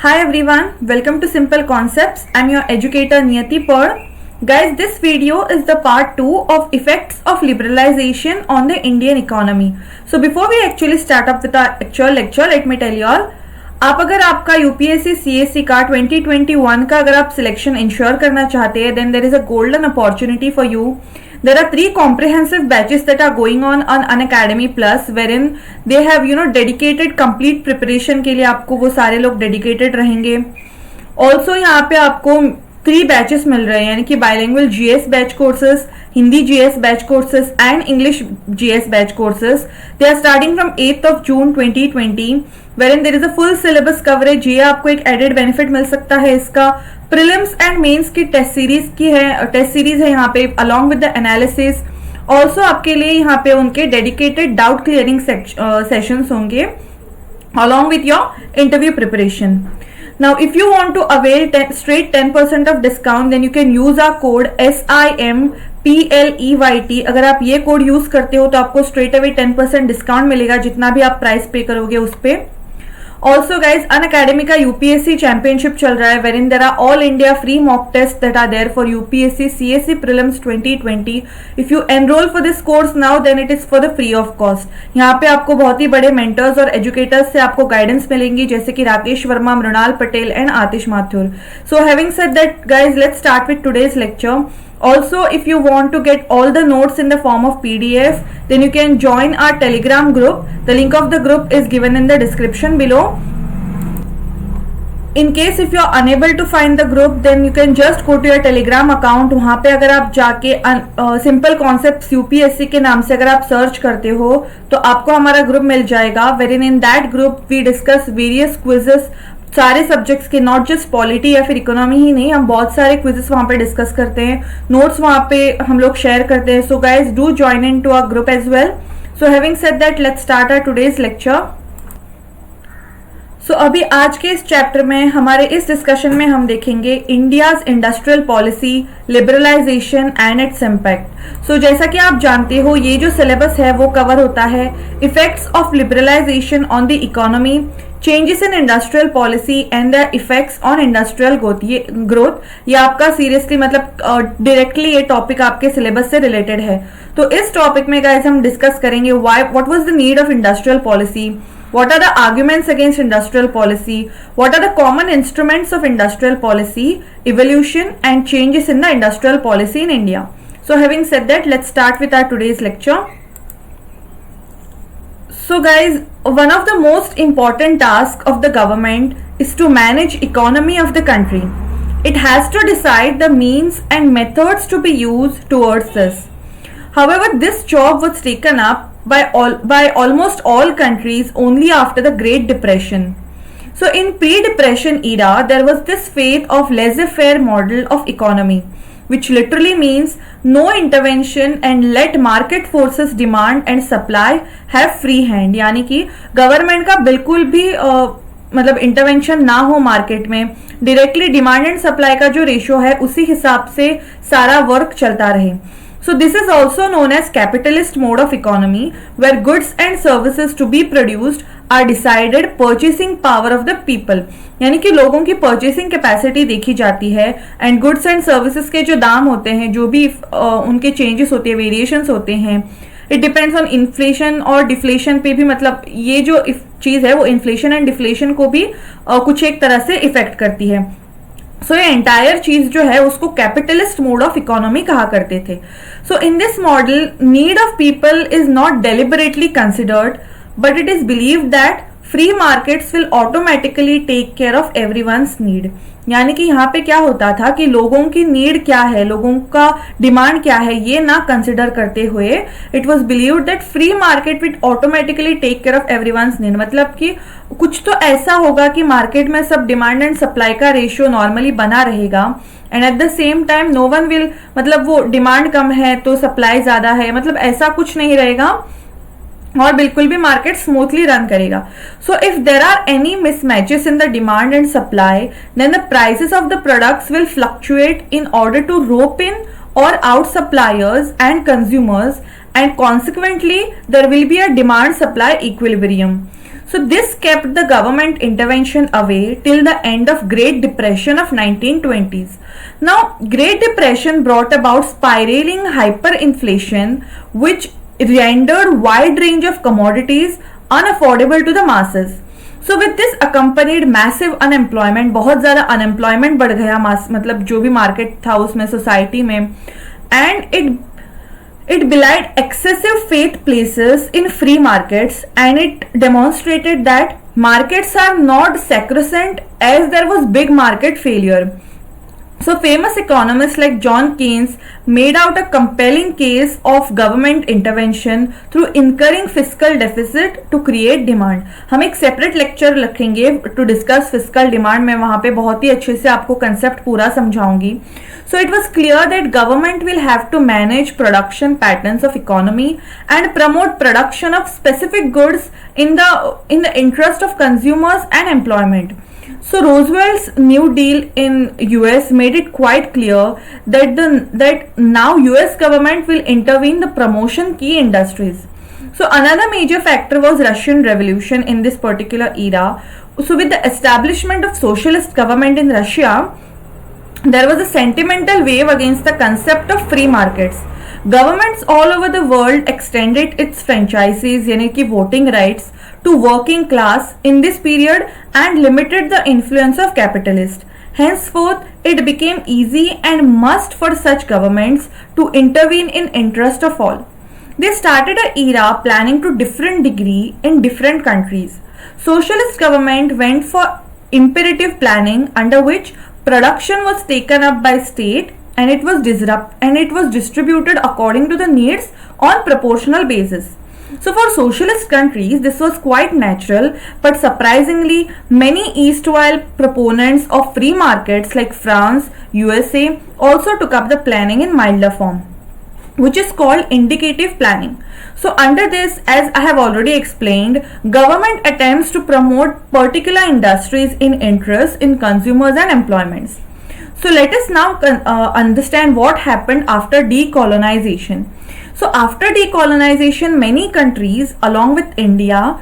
Hi everyone, welcome to Simple Concepts. I'm your educator Niyati Paul. Guys, this video is the part 2 of effects of liberalization on the Indian economy. So before we actually start up with our actual lecture, let me tell you all, आप अगर आपका UPSC CSC का 2021 का अगर आप selection ensure करना चाहते हैं, then there is a golden opportunity for you. There are 3 comprehensive batches that are going on Unacademy Plus, wherein they have dedicated complete preparation के लिए आपको वो सारे लोग dedicated रहेंगे. Also यहाँ पे आपको 3 बैचेस मिल रहे हैं, यानी कि bilingual GS batch courses, Hindi GS batch courses and English GS batch courses. They are starting from 8th of June 2020, wherein there is a full syllabus coverage. ये आपको एक added benefit मिल सकता है इसका. प्रीलिम्स एंड मेंस की test series है यहाँ पे along with the analysis. Also आपके लिए यहाँ पे उनके डेडिकेटेड डाउट क्लियरिंग सेशंस होंगे along with your interview preparation. Now if you want to avail straight 10% off discount, then you can use our code SIMPLEYT. अगर आप ये कोड यूज करते हो तो आपको स्ट्रेट अवे 10% डिस्काउंट मिलेगा जितना भी आप प्राइस पे करोगे उस पे. ऑल्सो गाइज अनअकैडमी का यूपीएससी चैंपियनशिप चल रहा है, where in there are all India free mock test that are there for UPSC CSC prelims 2020. If you enroll for this course now, then it is for the free of cost. यहाँ पे आपको बहुत ही बड़े mentors और educators से आपको guidance मिलेंगी, जैसे कि Rakesh Verma, Mrinal Patel and Atish Mathur. So having said that guys, let's start with today's lecture. Also, if you want to get all the notes in the form of PDF, then you can join our Telegram group. The link of the group is given in the description below. In case if you are unable to find the group, then you can just go to your Telegram account. वहाँ पे अगर आप जाके simple concepts UPSC के नाम से अगर आप सर्च करते हो तो आपको हमारा ग्रुप मिल जाएगा, wherein in that group we discuss various quizzes, सारे सब्जेक्ट्स के, नॉट जस्ट पॉलिटी या फिर इकोनॉमी ही नहीं, हम बहुत सारे क्विजेस वहाँ पे डिस्कस करते हैं, नोट्स वहाँ पे हम लोग शेयर करते हैं. So guys do join in to our group as well. So having said that, let's start our today's lecture. So अभी आज के इस चैप्टर में हमारे इस डिस्कशन में हम देखेंगे India's industrial policy, liberalisation and its impact. So जैसा कि आप जानते हो, ये जो सिलेबस है वो कवर होता है effects of liberalisation on the economy, changes in industrial policy and the effects on industrial growth. ये आपका सीरियसली मतलब डायरेक्टली ये टॉपिक आपके सिलेबस से रिलेटेड है. तो इस टॉपिक में गाइस हम डिस्कस करेंगे what was the need of industrial policy, what are the arguments against industrial policy, what are the common instruments of industrial policy, evolution and changes in the industrial policy in India. So having said that, let's start with our today's lecture. So guys, one of the most important tasks of the government is to manage economy of the country. It has to decide the means and methods to be used towards this. However, this job was taken up by almost all countries only after the Great Depression. So in pre-depression era, there was this faith of laissez-faire model of economy, which literally means no intervention and let market forces demand and supply have free hand. यानी कि government का बिल्कुल भी मतलब intervention ना हो market में, directly demand and supply का जो रेशियो है उसी हिसाब से सारा वर्क चलता रहे. So this is also known as capitalist mode of economy, where goods and services to be produced are decided purchasing power of the people. यानी कि लोगों की purchasing capacity देखी जाती है and goods and services के जो दाम होते हैं, जो भी उनके changes होते हैं, variations होते हैं, it depends on inflation और deflation पे भी, मतलब ये जो चीज है वो inflation and deflation को भी कुछ एक तरह से इफेक्ट करती है. सो ये एंटायर चीज जो है उसको कैपिटलिस्ट मोड ऑफ इकोनॉमी कहा करते थे. So in this model, need of people is not deliberately considered, but it is believe that free markets will automatically take care of everyone's need. यानी कि यहाँ पे क्या होता था कि लोगों की नीड क्या है, लोगों का डिमांड क्या है, ये ना कंसिडर करते हुए it was believed that free market will automatically take care of everyone's need. मतलब कि कुछ तो ऐसा होगा कि मार्केट में सब डिमांड एंड सप्लाई का रेशियो नॉर्मली बना रहेगा and at the same time no one will, मतलब वो डिमांड कम है तो सप्लाई ज्यादा है, मतलब ऐसा कुछ नहीं रहेगा और बिल्कुल भी मार्केट स्मूथली रन करेगा. So if there are any mismatches in the demand and supply, then the prices of the products will fluctuate in order to rope in or out suppliers and consumers, and consequently there will be a demand supply equilibrium. So this kept the government intervention away till the end of Great Depression of 1920s. Now, Great Depression brought about spiraling hyperinflation, which rendered wide range of commodities unaffordable to the masses. So with this accompanied massive unemployment, बहुत ज़्यादा unemployment बढ़ गया मतलब जो भी market था उसमें society में, and it belied excessive faith places in free markets, and it demonstrated that markets are not sacrosanct as there was big market failure. So famous economists like John Keynes made out a compelling case of government intervention through incurring fiscal deficit to create demand. हम एक separate lecture रखेंगे to discuss fiscal demand. मैं वहाँ पे बहुत ही अच्छे से आपको concept पूरा समझाऊंगी. So it was clear that government will have to manage production patterns of economy and promote production of specific goods in the interest of consumers and employment. So Roosevelt's New Deal in US made it quite clear that now US government will intervene the promotion key industries. So another major factor was Russian Revolution in this particular era. So with the establishment of socialist government in Russia, there was a sentimental wave against the concept of free markets. Governments all over the world extended its franchises यानी कि voting rights to working class in this period and limited the influence of capitalists. Henceforth, it became easy and must for such governments to intervene in interest of all. They started an era planning to different degree in different countries. Socialist government went for imperative planning under which production was taken up by state and it was distributed according to the needs on proportional basis. So for socialist countries, this was quite natural, but surprisingly, many erstwhile proponents of free markets like France, USA also took up the planning in milder form, which is called indicative planning. So under this, as I have already explained, government attempts to promote particular industries in interest in consumers and employments. So let us now understand what happened after decolonization. So after decolonization, many countries along with India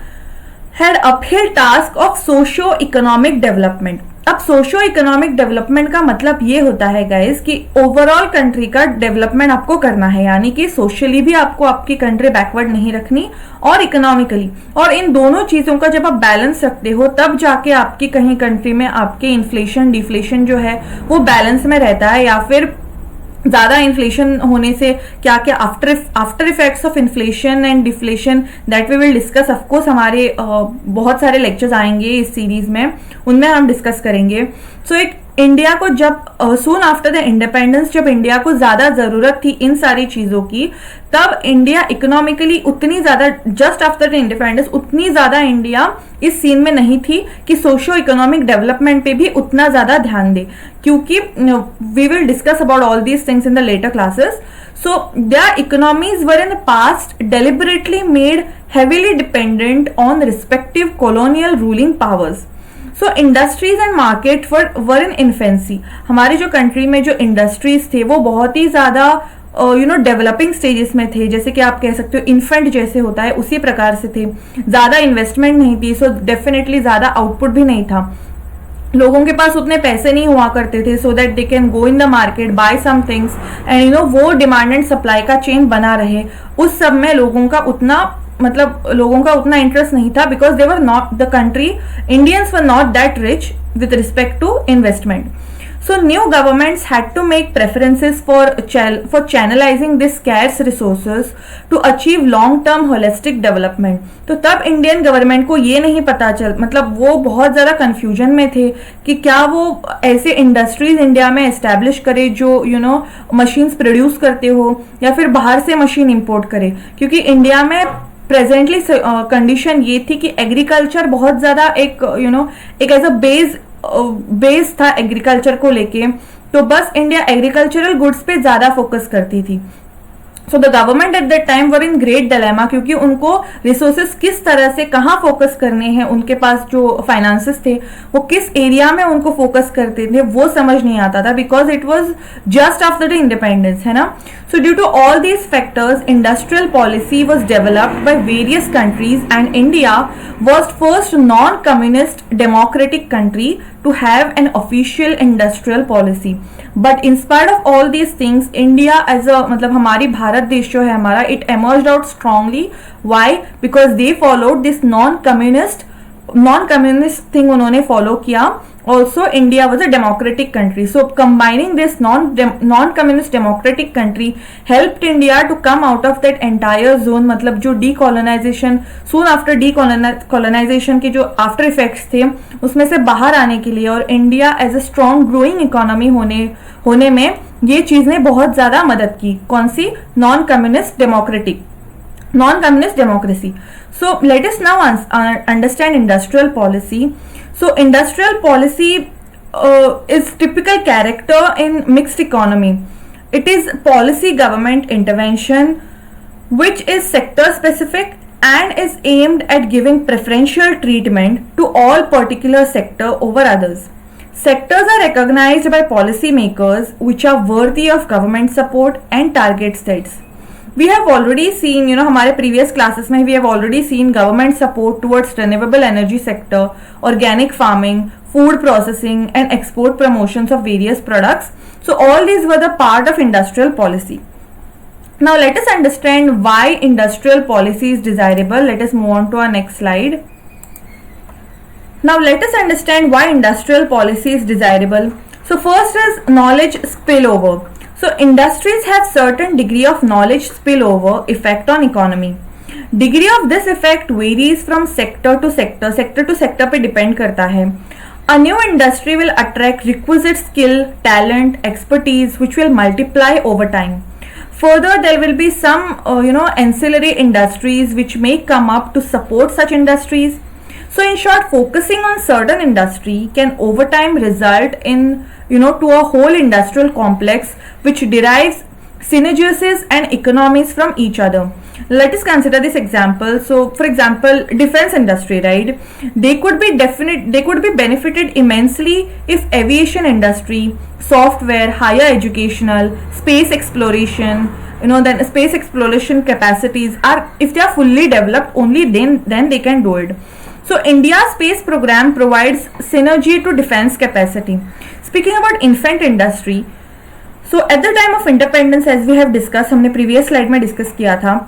had uphill task of socio-economic development. अब socio economic development का मतलब ये होता है guys कि overall country का development आपको करना है, यानी कि सोशली भी आपको आपकी कंट्री बैकवर्ड नहीं रखनी और इकोनॉमिकली, और इन दोनों चीजों का जब आप बैलेंस रखते हो तब जाके आपकी कहीं कंट्री में आपके इन्फ्लेशन डिफ्लेशन जो है वो बैलेंस में रहता है, या फिर ज़्यादा इन्फ्लेशन होने से क्या क्या after effects of inflation and deflation that we will discuss. Of course हमारे बहुत सारे लेक्चर्स आएंगे इस सीरीज में, उनमें हम डिस्कस करेंगे. सो एक इंडिया को जब सून आफ्टर द इंडिपेंडेंस जब इंडिया को ज़्यादा ज़रूरत थी इन सारी चीज़ों की, तब इंडिया इकोनॉमिकली उतनी ज़्यादा जस्ट आफ्टर द इंडिपेंडेंस उतनी ज़्यादा इंडिया इस सीन में नहीं थी कि सोशो इकोनॉमिक डेवलपमेंट पे भी उतना ज़्यादा ध्यान दे, क्योंकि we will discuss about all these things in the later classes. So their economies were in the past deliberately made heavily dependent on respective colonial ruling powers. So industries and market were in infancy. हमारी जो country में जो industries थे वो बहुत ही ज़्यादा developing stages में थे, जैसे कि आप कह सकते हो इन्फेंट जैसे होता है उसी प्रकार से थे. ज़्यादा इन्वेस्टमेंट नहीं थी, सो डेफिनेटली ज़्यादा आउटपुट भी नहीं था. लोगों के पास उतने पैसे नहीं हुआ करते थे so that they can go in the market buy some things and वो डिमांड एंड सप्लाई का चेन बना रहे. उस सब में लोगों का उतना इंटरेस्ट नहीं था, because they were not the country, Indians were not that rich with respect to investment. So new governments had to make preferences for channelizing these scarce resources to achieve long-term holistic development. तो तब Indian government को ये नहीं पता मतलब वो बहुत ज़्यादा कंफ्यूजन में थे कि क्या वो ऐसे इंडस्ट्रीज इंडिया में एस्टेब्लिश करे जो मशीन्स प्रोड्यूस करते हो, या फिर बाहर से मशीन इंपोर्ट करे, क्योंकि इंडिया में प्रेजेंटली कंडीशन ये थी कि एग्रीकल्चर बहुत ज़्यादा एक एज अ बेस था एग्रीकल्चर को लेके, तो बस इंडिया एग्रीकल्चरल गुड्स पे ज़्यादा फोकस करती थी. So the government at that time were in great dilemma, क्योंकि उनको रिसोर्सेस किस तरह से कहाँ फोकस करने हैं, उनके पास जो फाइनेंसेस थे वो किस एरिया में उनको फोकस करते थे वो समझ नहीं आता था, because it was just after the independence, है ना. So due to all these factors industrial policy was developed by various countries and India was first non communist democratic country to have an official industrial policy. But in spite of all these things, India as a मतलब हमारी भारत देश जो है हमारा, it emerged out strongly. Why? Because they followed this non-communist thing उन्होंने follow किया. Also, India was a democratic country. So, combining this non-communist democratic country helped India to come out of that entire zone. मतलब जो decolonization, soon after decolonization के जो after effects थे, उसमें से बाहर आने के लिए, और India as a strong growing economy होने में ये चीज़ ने बहुत ज़्यादा मदद की. कौन सी? non-communist democracy. So, let us now understand industrial policy. So, industrial policy is typical character in mixed economy. It is policy government intervention which is sector specific and is aimed at giving preferential treatment to all particular sector over others. Sectors are recognized by policy makers which are worthy of government support and target states. We have already seen, हमारे previous classes में we have already seen government support towards renewable energy sector, organic farming, food processing and export promotions of various products. So all these were the part of industrial policy. Now let us understand why industrial policy is desirable. Let us move on to our next slide. Now let us understand why industrial policy is desirable. So first is knowledge spillover. So industries have certain degree of knowledge spillover effect on economy. Degree of this effect varies from sector to sector. Sector to sector पे depend करता है. A new industry will attract requisite skill, talent, expertise which will multiply over time. Further, there will be some ancillary industries which may come up to support such industries. So in short, focusing on certain industry can over time result in to a whole industrial complex which derives synergies and economies from each other. Let us consider this example. So for example, defense industry, right? They could be benefited immensely if aviation industry, software, higher educational, space exploration, then space exploration capacities are, if they are fully developed, only then they can do it. So India's space program provides synergy to defense capacity. Speaking about infant industry, so at the time of independence, as we have discussed, हमने previous slide में discuss किया था,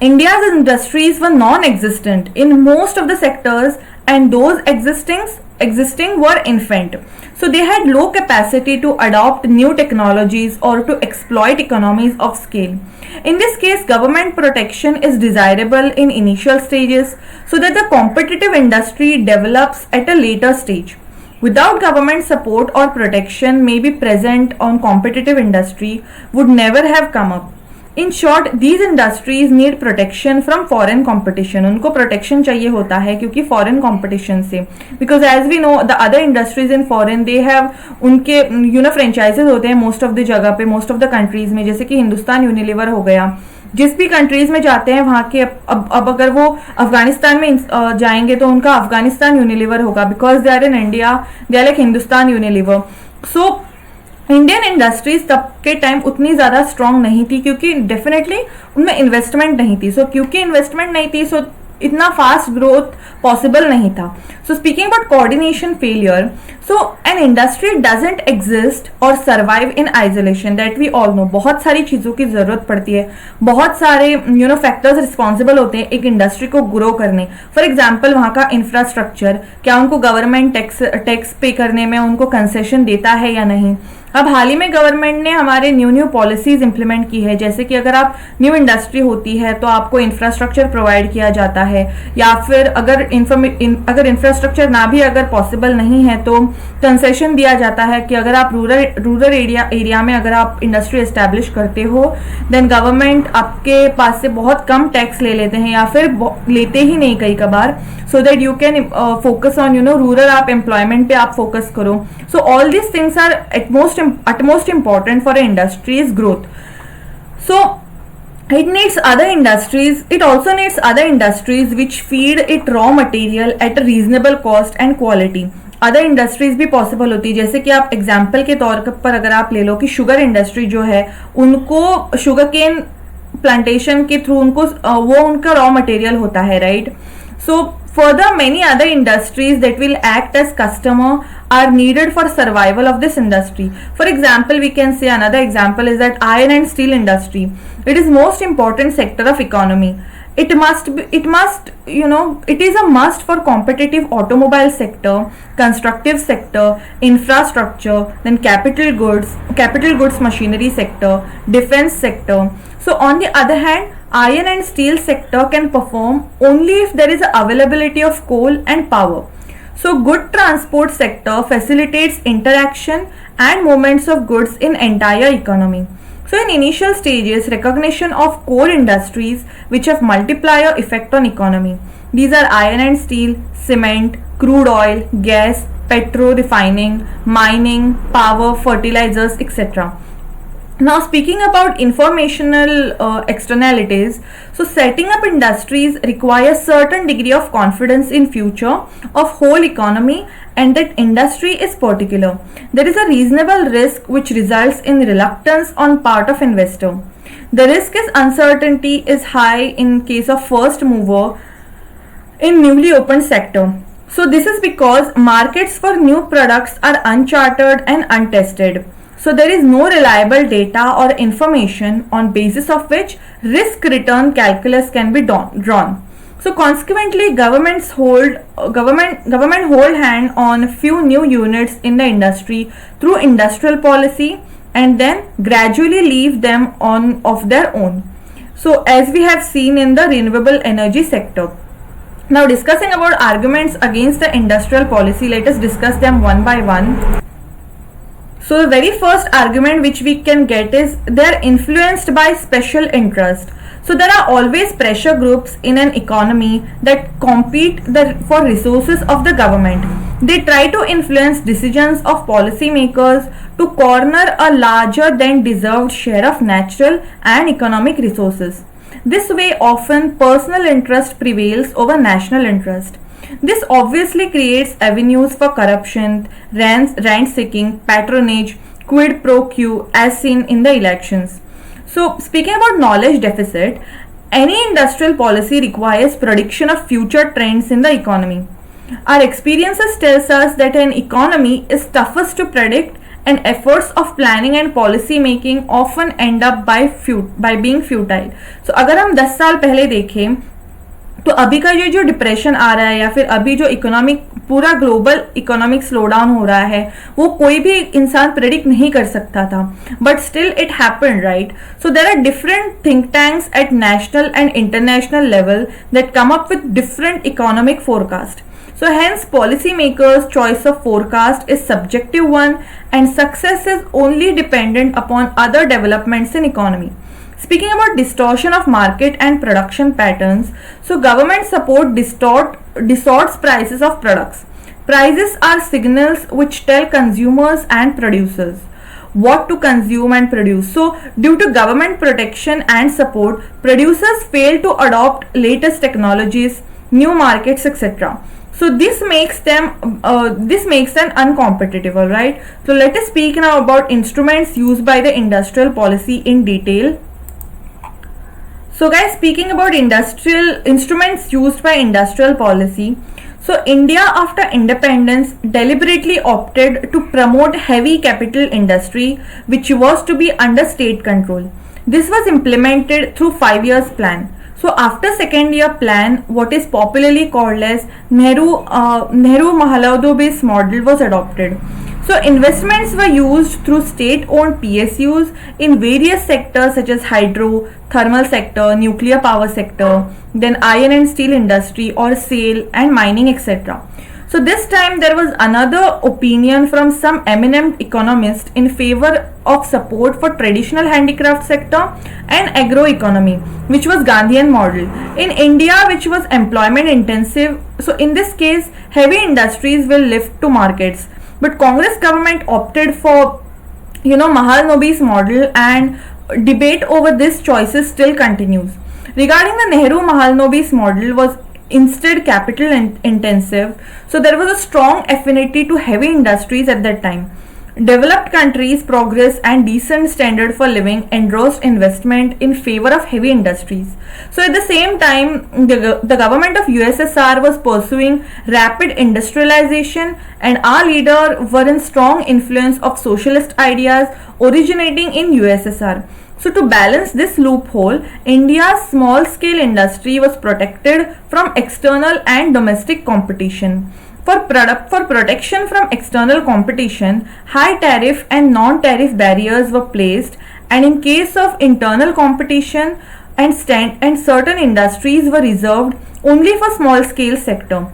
India's industries were non-existent in most of the sectors, and those existing were infant. So they had low capacity to adopt new technologies or to exploit economies of scale. In this case, government protection is desirable in initial stages so that the competitive industry develops at a later stage. Without government support or protection may be present on competitive industry would never have come up. In short, these industries need protection from foreign competition. उनको protection चाहिए होता है क्योंकि foreign competition से, because as we know the other industries in foreign they have उनके franchises होते हैं most of the जगह पे, most of the countries में, जैसे कि हिंदुस्तान यूनिलीवर हो गया. जिस भी कंट्रीज में जाते हैं वहाँ के अब अगर वो अफगानिस्तान में जाएंगे तो उनका अफगानिस्तान यूनिलीवर होगा, because they are in India, they are like Hindustan Unilever. So Indian industries तब के टाइम उतनी ज़्यादा स्ट्रांग नहीं थी क्योंकि डेफिनेटली उनमें इन्वेस्टमेंट नहीं थी. सो क्योंकि इन्वेस्टमेंट नहीं थी सो इतना फास्ट ग्रोथ पॉसिबल नहीं था. So speaking about coordination failure, so an industry doesn't exist और survive in isolation, that we all know. बहुत सारी चीज़ों की ज़रूरत पड़ती है, बहुत सारे फैक्टर्स रिस्पॉन्सिबल होते हैं एक इंडस्ट्री को ग्रो करने. फॉर एग्जाम्पल वहाँ का इंफ्रास्ट्रक्चर, क्या उनको गवर्नमेंट टैक्स पे करने में उनको कंसेशन देता है या नहीं. अब हाल ही में गवर्नमेंट ने हमारे न्यू पॉलिसीज इंप्लीमेंट की है, जैसे कि अगर आप न्यू इंडस्ट्री होती है तो आपको इंफ्रास्ट्रक्चर प्रोवाइड किया जाता है, या फिर अगर इंफ्रास्ट्रक्चर ना भी अगर पॉसिबल नहीं है तो कंसेशन दिया जाता है कि अगर आप रूरल एरिया में अगर आप इंडस्ट्री एस्टैब्लिश करते हो देन गवर्नमेंट आपके पास से बहुत कम टैक्स ले लेते हैं या फिर लेते ही नहीं कई कबार, so that you can focus on rural आप एम्प्लॉयमेंट पे आप फोकस करो. So all these things are utmost important for an industry's growth. So It needs other industries. It also needs other industries which feed it raw material at a reasonable cost and quality. Other industries भी possible होती है, जैसे कि आप example के तौर पर अगर आप ले लो कि शुगर इंडस्ट्री जो है उनको शुगर केन प्लांटेशन के थ्रू उनको वो उनका रॉ मटेरियल होता है, right. So further many other industries that will act as customer are needed for survival of this industry. For example, we can say another example is that iron and steel industry. It is most important sector of economy. It is a must for competitive automobile sector, constructive sector, infrastructure, then capital goods machinery sector, defense sector. So on the other hand, iron and steel sector can perform only if there is availability of coal and power. So good transport sector facilitates interaction and movements of goods in entire economy. So in initial stages, recognition of core industries which have multiplier effect on economy. These are iron and steel, cement, crude oil, gas, petro refining, mining, power, fertilizers, etc. Now speaking about informational externalities, so setting up industries requires certain degree of confidence in future of whole economy and that industry is particular. There is a reasonable risk which results in reluctance on part of investor. The risk is uncertainty is high in case of first mover in newly opened sector. So this is because markets for new products are uncharted and untested. So there is no reliable data or information on basis of which risk return calculus can be drawn. So consequently, government hold hand on few new units in the industry through industrial policy and then gradually leave them on of their own. So as we have seen in the renewable energy sector. Now discussing about arguments against the industrial policy, let us discuss them one by one. So the very first argument which we can get is they are influenced by special interest. So there are always pressure groups in an economy that compete for resources of the government. They try to influence decisions of policymakers to corner a larger than deserved share of natural and economic resources. This way often personal interest prevails over national interest. This obviously creates avenues for corruption, rent seeking, patronage, quid pro quo as seen in the elections. So speaking about knowledge deficit, any industrial policy requires prediction of future trends in the economy. Our experiences tells us that an economy is toughest to predict and efforts of planning and policy making often end up by being futile. So अगर हम 10 साल पहले देखें तो अभी का ये जो डिप्रेशन आ रहा है या फिर अभी जो इकोनॉमिक पूरा ग्लोबल इकोनॉमिक स्लो डाउन हो रहा है वो कोई भी इंसान प्रेडिक्ट नहीं कर सकता था, but still it happened, right. So there are different think tanks at national and international level that come up with different economic forecast. So hence policymakers' choice of forecast is subjective one and success is only dependent upon other developments in economy. Speaking about distortion of market and production patterns, so government support distorts prices of products. Prices are signals which tell consumers and producers what to consume and produce. So due to government protection and support, producers fail to adopt latest technologies, new markets, etc. So this makes them uncompetitive, all right. So let us speak now about instruments used by the industrial policy in detail. So guys, speaking about industrial instruments used by industrial policy, so India after independence deliberately opted to promote heavy capital industry which was to be under state control. This was implemented through 5 years plan. So after second year plan, what is popularly called as Nehru-Mahaladobis model was adopted. So investments were used through state-owned PSUs in various sectors such as hydro, thermal sector, nuclear power sector, then iron and steel industry or SAIL and mining, etc. So this time there was another opinion from some eminent economists in favor of support for traditional handicraft sector and agroeconomy, which was Gandhian model. In India, which was employment intensive, so in this case heavy industries will lift to markets. But Congress government opted for Mahalanobis model and debate over these choices still continues. Regarding the Nehru-Mahalanobis model was instead capital intensive, so there was a strong affinity to heavy industries at that time. Developed countries' progress and decent standard for living endorsed investment in favor of heavy industries. So at the same time, the government of USSR was pursuing rapid industrialization, and our leader were in strong influence of socialist ideas originating in USSR. So to balance this loophole, India's small-scale industry was protected from external and domestic competition. For protection from external competition, high tariff and non-tariff barriers were placed, and in case of internal competition and certain industries were reserved only for small-scale sector.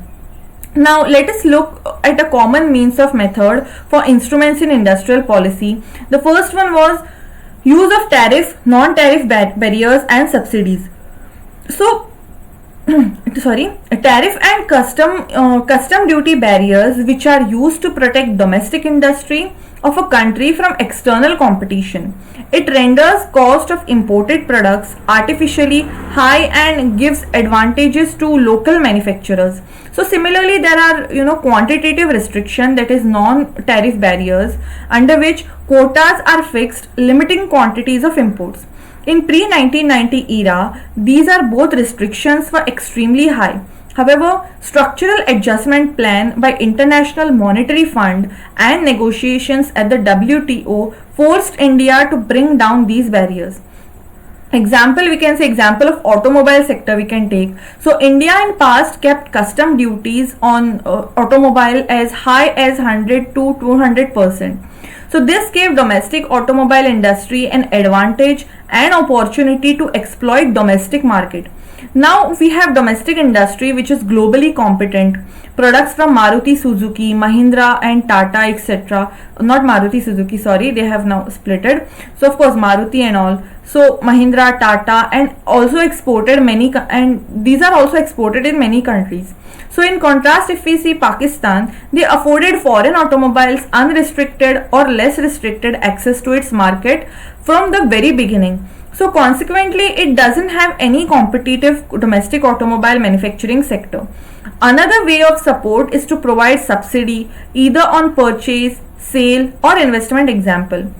Now let us look at a common means of method for instruments in industrial policy. The first one was use of tariff, non-tariff barriers and subsidies. So tariff and custom duty barriers which are used to protect domestic industry of a country from external competition. It renders cost of imported products artificially high and gives advantages to local manufacturers. So similarly, there are quantitative restriction, that is non-tariff barriers, under which quotas are fixed limiting quantities of imports. In pre-1990 era, these are both restrictions were extremely high. However, structural adjustment plan by International Monetary Fund and negotiations at the WTO forced India to bring down these barriers. Example of automobile sector we can take. So India in past kept custom duties on automobile as high as 100 to 200%. So this gave domestic automobile industry an advantage and opportunity to exploit domestic market. Now we have domestic industry which is globally competent. Products from Maruti Suzuki, Mahindra and Tata, etc. Not Maruti Suzuki, sorry, they have now splitted. So of course Maruti and all. So Mahindra, Tata, and also exported many, and these are also exported in many countries. So in contrast, if we see Pakistan, they afforded foreign automobiles unrestricted or less restricted access to its market from the very beginning. So consequently, it doesn't have any competitive domestic automobile manufacturing sector. Another way of support is to provide subsidy either on purchase, sale or investment. Example.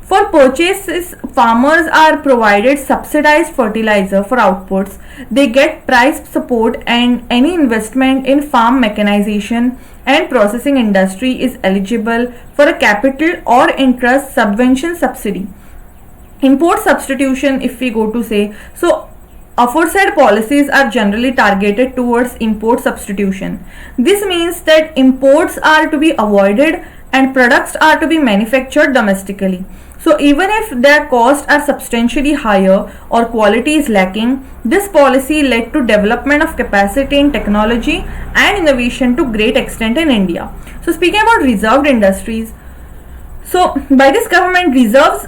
For purchases, farmers are provided subsidized fertilizer for outputs. They get price support, and any investment in farm mechanization and processing industry is eligible for a capital or interest subvention subsidy. Import substitution, if we go to say, so aforesaid policies are generally targeted towards import substitution. This means that imports are to be avoided and products are to be manufactured domestically. So even if their costs are substantially higher or quality is lacking, this policy led to development of capacity in technology and innovation to great extent in India. So speaking about reserved industries, so by this government reserves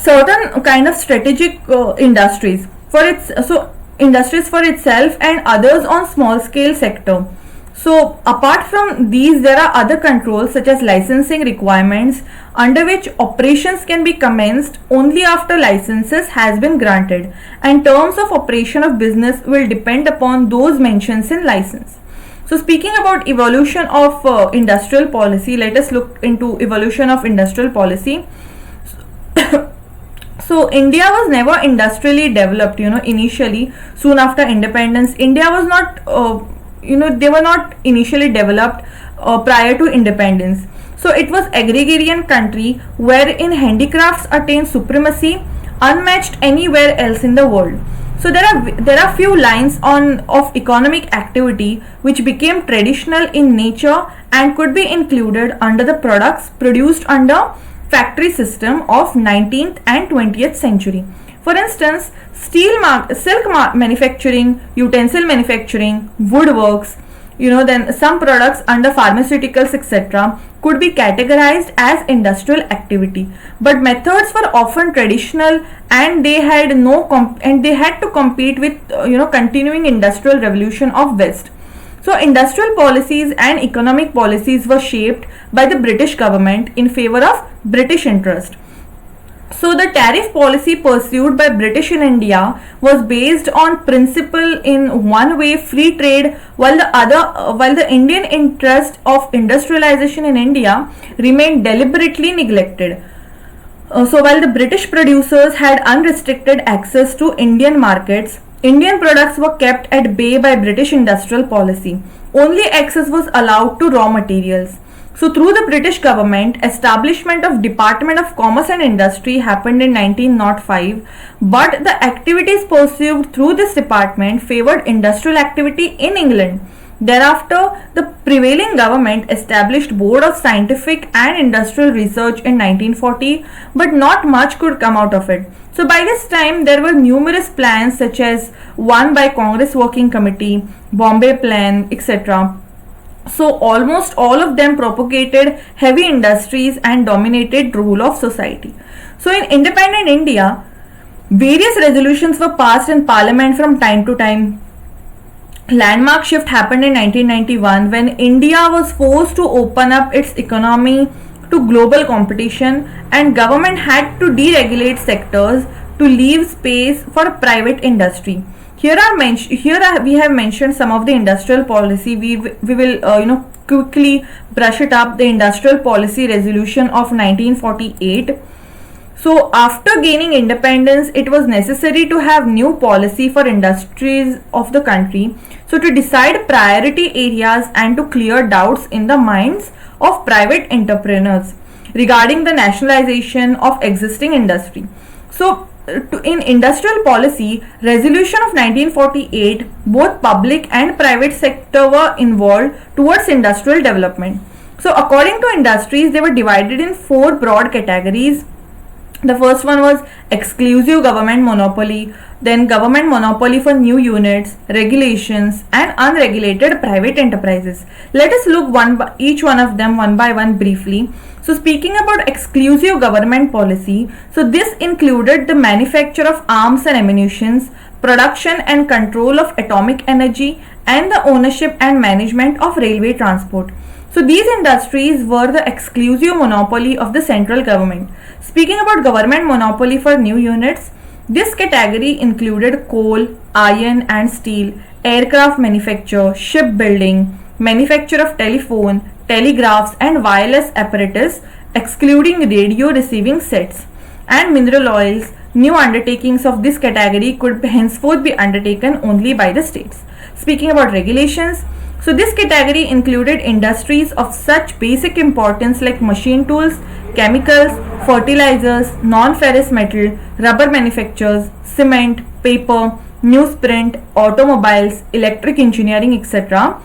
certain kind of strategic industries for itself and others on small scale sector. So apart from these, there are other controls such as licensing requirements under which operations can be commenced only after licenses has been granted, and terms of operation of business will depend upon those mentions in license. So speaking about evolution of industrial policy, let us look into evolution of industrial policy. So India was never industrially developed, initially soon after independence. India was not they were not initially developed prior to independence. So it was agrarian country wherein handicrafts attained supremacy unmatched anywhere else in the world. So there are few lines of economic activity which became traditional in nature and could be included under the products produced under factory system of 19th and 20th century. For instance, silk manufacturing, utensil manufacturing, woodworks, then some products under pharmaceuticals, etc. could be categorized as industrial activity. But methods were often traditional, and they had to compete with continuing industrial revolution of West. So industrial policies and economic policies were shaped by the British government in favor of British interest. So the tariff policy pursued by British in India was based on principle in one way free trade, while the Indian interest of industrialization in India remained deliberately neglected. So while the British producers had unrestricted access to Indian markets, Indian products were kept at bay by British industrial policy. Only access was allowed to raw materials. So through the British government, establishment of Department of Commerce and Industry happened in 1905, but the activities pursued through this department favored industrial activity in England. Thereafter, the prevailing government established Board of Scientific and Industrial Research in 1940, but not much could come out of it. So by this time, there were numerous plans such as one by Congress Working Committee, Bombay Plan, etc. So almost all of them propagated heavy industries and dominated rule of society. So in independent India, various resolutions were passed in parliament from time to time. Landmark shift happened in 1991 when India was forced to open up its economy to global competition and government had to deregulate sectors to leave space for private industry. We have mentioned some of the industrial policy. We will quickly brush it up. The industrial policy resolution of 1948. So after gaining independence, it was necessary to have new policy for industries of the country. So to decide priority areas and to clear doubts in the minds of private entrepreneurs regarding the nationalization of existing industry. So in industrial policy resolution of 1948, both public and private sector were involved towards industrial development. So according to industries, they were divided in four broad categories. The first one was exclusive government monopoly, then government monopoly for new units, regulations, and unregulated private enterprises. Let us look each one of them one by one briefly. So speaking about exclusive government policy, so this included the manufacture of arms and ammunitions, production and control of atomic energy, and the ownership and management of railway transport. So these industries were the exclusive monopoly of the central government. Speaking about government monopoly for new units, this category included coal, iron and steel, aircraft manufacture, shipbuilding, manufacture of telephone, telegraphs and wireless apparatus, excluding radio receiving sets, and mineral oils. New undertakings of this category could henceforth be undertaken only by the states. Speaking about regulations, so this category included industries of such basic importance like machine tools, chemicals, fertilizers, non-ferrous metal, rubber manufactures, cement, paper, newsprint, automobiles, electric engineering, etc.,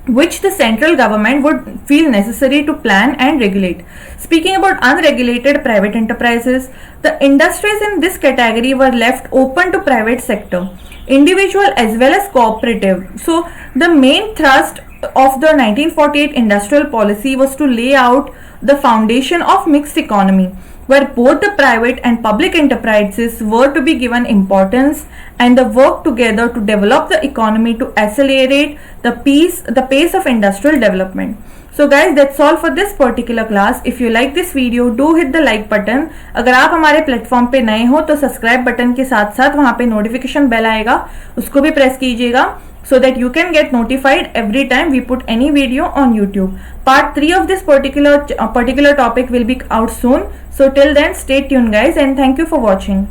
which the central government would feel necessary to plan and regulate. Speaking about unregulated private enterprises, the industries in this category were left open to private sector, individual as well as cooperative. So the main thrust of the 1948 industrial policy was to lay out the foundation of mixed economy, where both the private and public enterprises were to be given importance and the work together to develop the economy to accelerate the pace of industrial development. So guys, that's all for this particular class. If you like this video, do hit the like button. अगर आप हमारे platform पे नए हो तो subscribe button के साथ साथ वहाँ पे नोटिफिकेशन बेल आएगा, उसको भी प्रेस कीजिएगा so that you can get notified every time we put any video on YouTube. Part 3 of this particular topic will be out soon. So till then, stay tuned guys, and thank you for watching.